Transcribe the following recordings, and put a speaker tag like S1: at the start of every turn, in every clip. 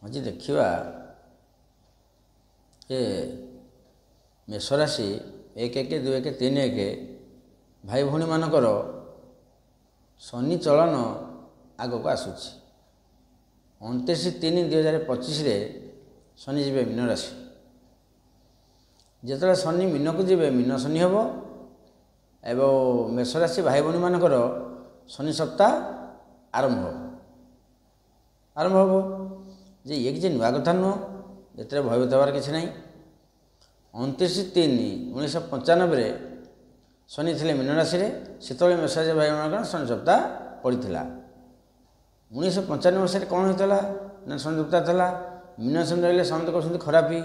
S1: आज देखा ये मेष राशि 1-1-2-1-3-1 भाई भौणी मानकर शनि चलन आग को आसूची 29-3-2025 शनि जी मीन राशि जिते शनि मीन को जी मीन शनि हम एवं मेष राशि भाई भौणी मानकर शनि सप्ताह आरंभ हम जे ये किसी नुआ कथा नुह ये भयभीत हबार किसी ना 29-3-1995 शनि थे मीन राशि से मेष राशि भाई मान शनि सप्ताह पड़ा 1995 मसीह कौन होता ना शनि सप्ताह था मीन शनि रही समस्त कहते खराब हो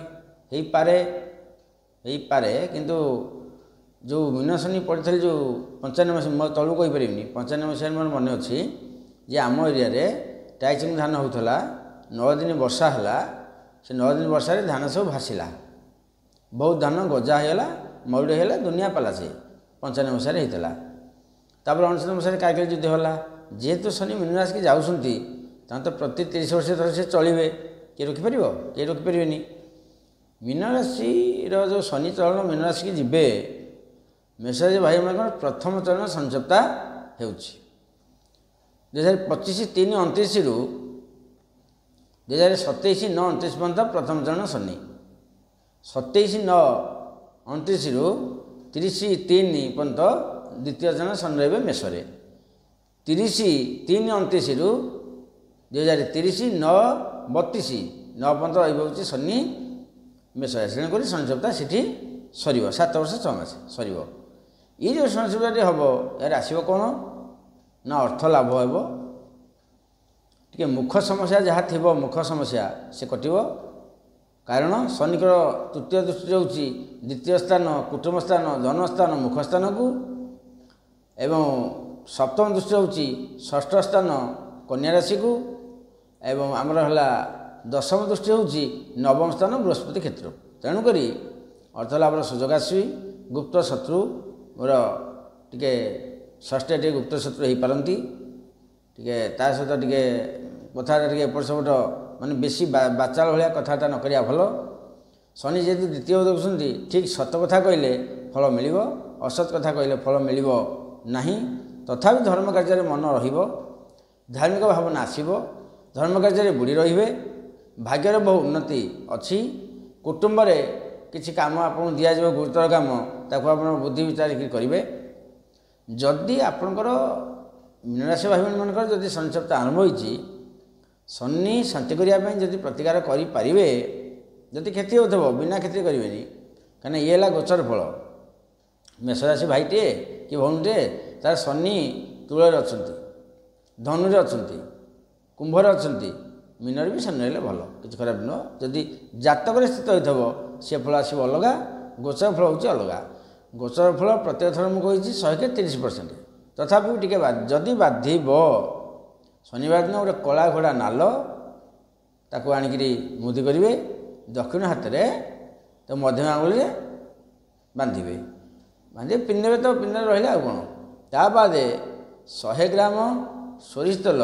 S1: पारे किंतु जो मीन शनि पड़ी थे जो 95 मसीह मैं तलू कहीपर 95 मसीह मोर मन अच्छी जे आम एरिया टाइचिंग धान होता 9 दिन वर्षा है से 9 दिन वर्षा धान सब भाषिला बहुत धान गजा होगा मरुड़ी होगा दुनिया पाला से 95 मसीह होता तापर 99 मसीह कारगिल युद्ध होला जेहेतु शनि मीन राशि की जाऊँगी तो प्रति 30 वर्ष थर से चलिए किए रखिपर किए रखिपर मीन राशि जो शनि चलन मीन राशि की जीवे मेष राशि भाई मान प्रथम चरण शनि सप्ताह हो 2025-3-29 रु 2027-9-29 पर्यंत प्रथम चरण शनि 27-9-29 रु 30-3 पर्यंत द्वितीय चरण शनि रही मेष 30-3-29 रु 2030-9-32 9 पर्यंत रही शनि मेष तेणुक शनि सप्ताह से सर 7 वर्ष 6 मास सर ये जो शनि सप्ताह हम यार आसो कौन ना अर्थ लाभ हो टे मुख समस्या जहाँ थी मुख समस्या से कटो कारण शनिकर तृतीय दृष्टि रोचे द्वितीय स्थान कुटुंब स्थान जन्मस्थान मुख स्थान को एवं सप्तम दृष्टि रोचे षष्ठ स्थान कन्या राशि को एवं आमर है दशम दृष्टि होची नवम स्थान बृहस्पति क्षेत्र तेणुक अर्थ लाभर सुजोग आसवी गुप्त शत्रु मोर टे षष्ठ टे गुप्त शत्रु हो पारती टे सहित टे कथा एपट सेपट माने बेसी बाचाल भाया कथबार्ता न करिया भल शनि जेहेतु द्वितीय देखुं ठीक सत कथा कहले फल मिल असत कथा कहले फल मिल ना तथापि धर्म कार्य मन धार्मिक भावना आसव धर्म कार्य बुड़ी रे भाग्यर बहु उन्नति अच्छी कुटुंब किसी काम आपको दिज्व गुरुतर काम ताको आप बुद्धि विचार करेंगे जदि आपणकर मीन राशि भाई मानकर जदि शनि सप्ताह आरंभ होती शनि शांति करने जदि प्रतिकार करें जदि क्षति हो बिना क्षति करेंगे कहीं ये है गोचर फल मेष राशि भाईटे कि भौणीटे तार शनि तुल अच्छा धनु अच्छा कुंभर अच्छा मीनर भी शनि रही भल किसी खराब नुह जदि जातक स्थित हो सी फल आसो अलग गोचर फल हूँ अलग गोचर फल प्रत्येक थर मुझे 130% तथापि टी जदि बाधिब शनिवार दिन गोटे कला घोड़ा नाल ताको आणिकी मुदी करेंगे दक्षिण हाथ में तो मध्यम आंगुल बांधे पिंधे तो पिंधे रहा कौन ता बाद 100 ग्राम सोरिष तेल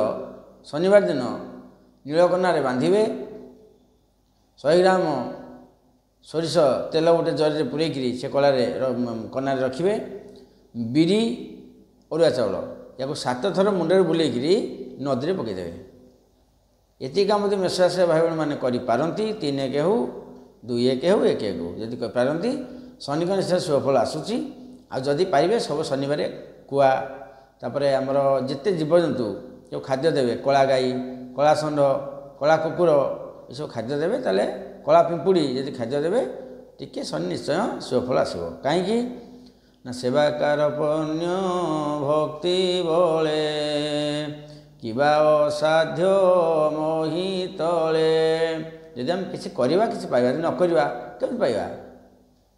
S1: शनिवार दिन नीलकनारे बांधे 100 ग्राम सोरिष तेल गोटे जरी पूरेकी से कलार कनारे रखिए बिरी अरुआ चाउल या 7 थर मुंडे बुलेकरी नदी में पकईदे ये काम जो मेष राशि भाई भाई मैंने करपारती 3-1 हो 2-1 हो 1-1 हो जदि पारती शनि का निश्चय शुभफल आसूची आदि पारे सब शनिवार कुआ तापर आमर जिते जीवजंतु जो खाद्य देवे कला गाई कला षंढ कला कुकुर ये सब खाद्य देवे ताले कला पिंपुड़ी यदि खाद्य देवे टिके शनि निश्चय शुभफल आसो कहीं ना सेवाकार पुण्य भक्ति बले किबा असाध्य मोहि तले यदि आम किसी करवा किसी पाइबा न करवा केमि पाइबा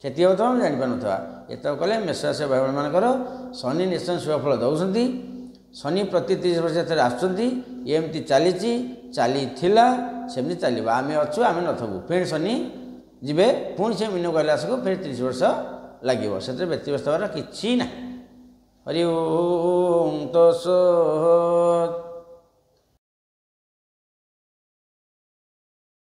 S1: क्षति हो तो आम जापार ना एत कले मेष राशि भाई मानकर शनि निश्चय शुभफल दौरान शनि प्रति 30 वर्ष आमती चली सेमती चलो आम अच्छु आम नथबू फिर शनि जीवे पुणी से मीन कैलाश को फिर 30 वर्ष लगे से व्यतिव्यस्त हमारा कि हरि ओम तत्सत्।